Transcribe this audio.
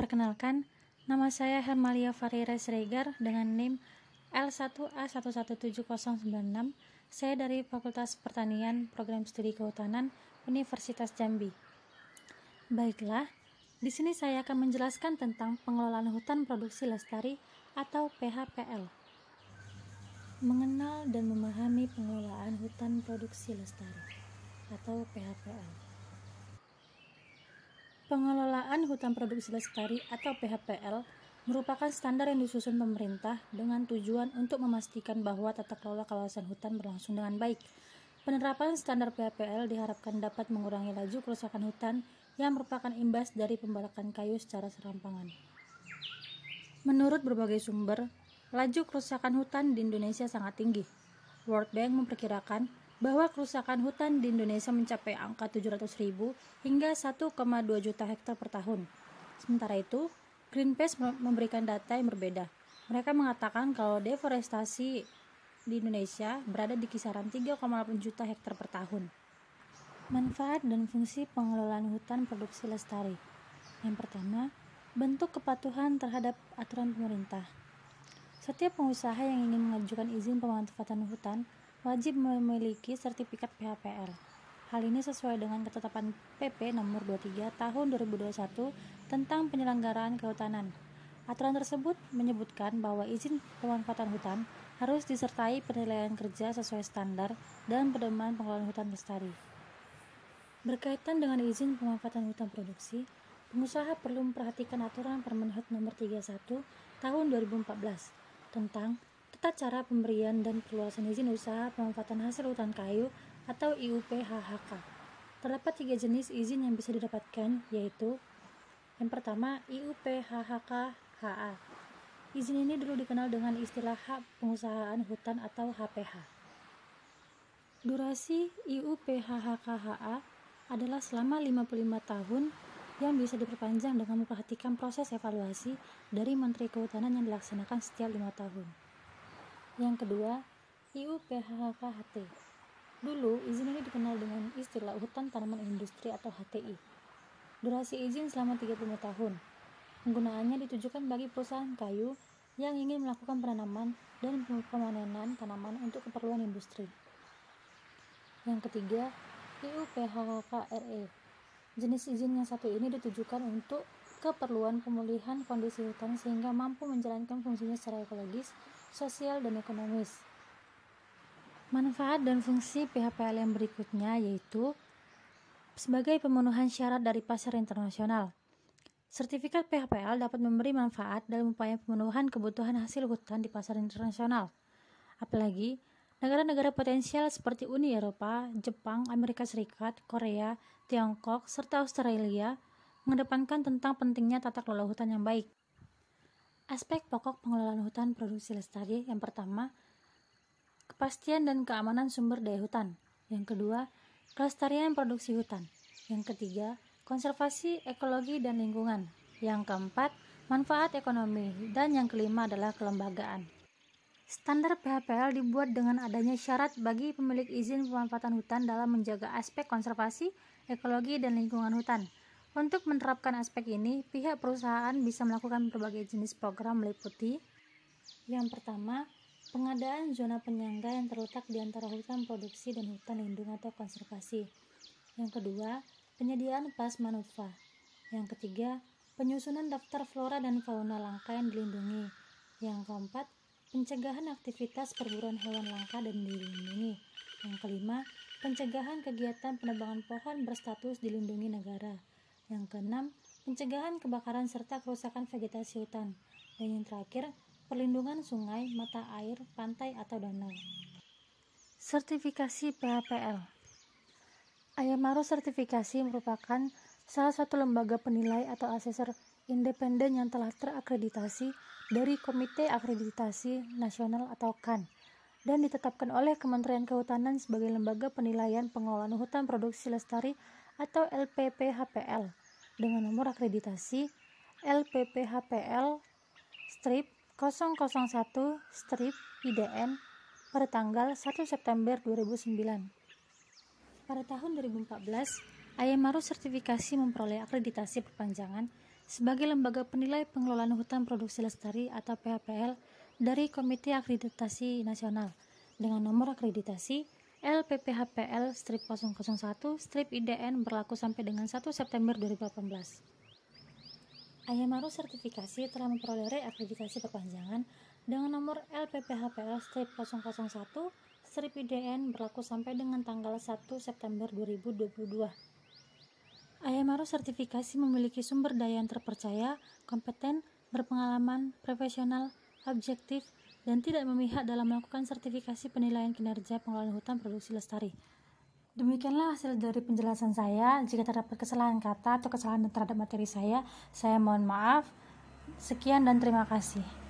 Perkenalkan, nama saya Hermalia Ferreira Siregar dengan NIM L1A117096. Saya dari Fakultas Pertanian Program Studi Kehutanan Universitas Jambi. Baiklah, di sini saya akan menjelaskan tentang pengelolaan hutan produksi lestari atau PHPL. Mengenal dan memahami pengelolaan hutan produksi lestari atau PHPL. Pengelolaan hutan produksi lestari atau PHPL merupakan standar yang disusun pemerintah dengan tujuan untuk memastikan bahwa tata kelola kawasan hutan berlangsung dengan baik. Penerapan standar PHPL diharapkan dapat mengurangi laju kerusakan hutan yang merupakan imbas dari pembakaran kayu secara serampangan. Menurut berbagai sumber, laju kerusakan hutan di Indonesia sangat tinggi. World Bank memperkirakan bahwa kerusakan hutan di Indonesia mencapai angka 700.000 hingga 1,2 juta hektar per tahun. Sementara itu, Greenpeace memberikan data yang berbeda. Mereka mengatakan kalau deforestasi di Indonesia berada di kisaran 3,8 juta hektar per tahun. Manfaat dan fungsi pengelolaan hutan produksi lestari. Yang pertama, bentuk kepatuhan terhadap aturan pemerintah. Setiap pengusaha yang ingin mengajukan izin pemanfaatan hutan wajib memiliki sertifikat PHPL. Hal ini sesuai dengan ketetapan PP nomor 23 tahun 2021 tentang penyelenggaraan kehutanan. Aturan tersebut menyebutkan bahwa izin pemanfaatan hutan harus disertai penilaian kerja sesuai standar dan pedoman pengelolaan hutan lestari. Berkaitan dengan izin pemanfaatan hutan produksi, pengusaha perlu memperhatikan aturan Permenhub nomor 31 tahun 2014 tentang tata cara pemberian dan perluasan izin usaha pemanfaatan hasil hutan kayu atau IUP-HHK. Terdapat 3 jenis izin yang bisa didapatkan, yaitu yang pertama, IUP-HHK-HA. Izin ini dulu dikenal dengan istilah Hak Pengusahaan Hutan atau HPH. Durasi IUP-HHK-HA adalah selama 55 tahun yang bisa diperpanjang dengan memperhatikan proses evaluasi dari Menteri Kehutanan yang dilaksanakan setiap 5 tahun. Yang kedua, IUP-HHK-HT. Dulu, izin ini dikenal dengan istilah Hutan Tanaman Industri atau HTI. Durasi izin selama 35 tahun. Penggunaannya ditujukan bagi perusahaan kayu yang ingin melakukan penanaman dan pemanenan tanaman untuk keperluan industri. Yang ketiga, IUP-HHK-RE. Jenis izin yang satu ini ditujukan untuk keperluan pemulihan kondisi hutan sehingga mampu menjalankan fungsinya secara ekologis, sosial, dan ekonomis. Manfaat dan fungsi PHPL yang berikutnya yaitu sebagai pemenuhan syarat dari pasar internasional. Sertifikat PHPL dapat memberi manfaat dalam upaya pemenuhan kebutuhan hasil hutan di pasar internasional. Apalagi negara-negara potensial seperti Uni Eropa, Jepang, Amerika Serikat, Korea, Tiongkok, serta Australia mengedepankan tentang pentingnya tata kelola hutan yang baik. Aspek pokok pengelolaan hutan produksi lestari yang pertama, kepastian dan keamanan sumber daya hutan. Yang kedua, kelestarian produksi hutan. Yang ketiga, konservasi ekologi dan lingkungan. Yang keempat, manfaat ekonomi. Dan yang kelima adalah kelembagaan. Standar PHPL dibuat dengan adanya syarat bagi pemilik izin pemanfaatan hutan dalam menjaga aspek konservasi, ekologi, dan lingkungan hutan. Untuk menerapkan aspek ini, pihak perusahaan bisa melakukan berbagai jenis program meliputi yang pertama, pengadaan zona penyangga yang terletak di antara hutan produksi dan hutan lindung atau konservasi. Yang kedua, penyediaan pas manufa. Yang ketiga, penyusunan daftar flora dan fauna langka yang dilindungi. Yang keempat, pencegahan aktivitas perburuan hewan langka dan dilindungi. Yang kelima, pencegahan kegiatan penebangan pohon berstatus dilindungi negara. Yang keenam, pencegahan kebakaran serta kerusakan vegetasi hutan. Dan yang terakhir, perlindungan sungai, mata air, pantai atau danau. Sertifikasi PHPL. Ayamaru Sertifikasi merupakan salah satu lembaga penilai atau asesor independen yang telah terakreditasi dari Komite Akreditasi Nasional atau KAN dan ditetapkan oleh Kementerian Kehutanan sebagai lembaga penilaian pengelolaan hutan produksi lestari atau LPPHPL dengan nomor akreditasi LPPHPL-001-IDN pada tanggal 1 September 2009. Pada tahun 2014, Ayamaru Sertifikasi memperoleh akreditasi perpanjangan sebagai lembaga penilai pengelolaan hutan produksi lestari atau PHPL dari Komite Akreditasi Nasional dengan nomor akreditasi LPPHPL-001-IDN berlaku sampai dengan 1 September 2018. Ayamaru Sertifikasi telah memperoleh akreditasi perpanjangan dengan nomor LPPHPL-001-IDN berlaku sampai dengan tanggal 1 September 2022. Ayamaru Sertifikasi memiliki sumber daya yang terpercaya, kompeten, berpengalaman, profesional, objektif, dan tidak memihak dalam melakukan sertifikasi penilaian kinerja pengelolaan hutan produksi lestari. Demikianlah hasil dari penjelasan saya. Jika terdapat kesalahan kata atau kesalahan terhadap materi saya mohon maaf. Sekian dan terima kasih.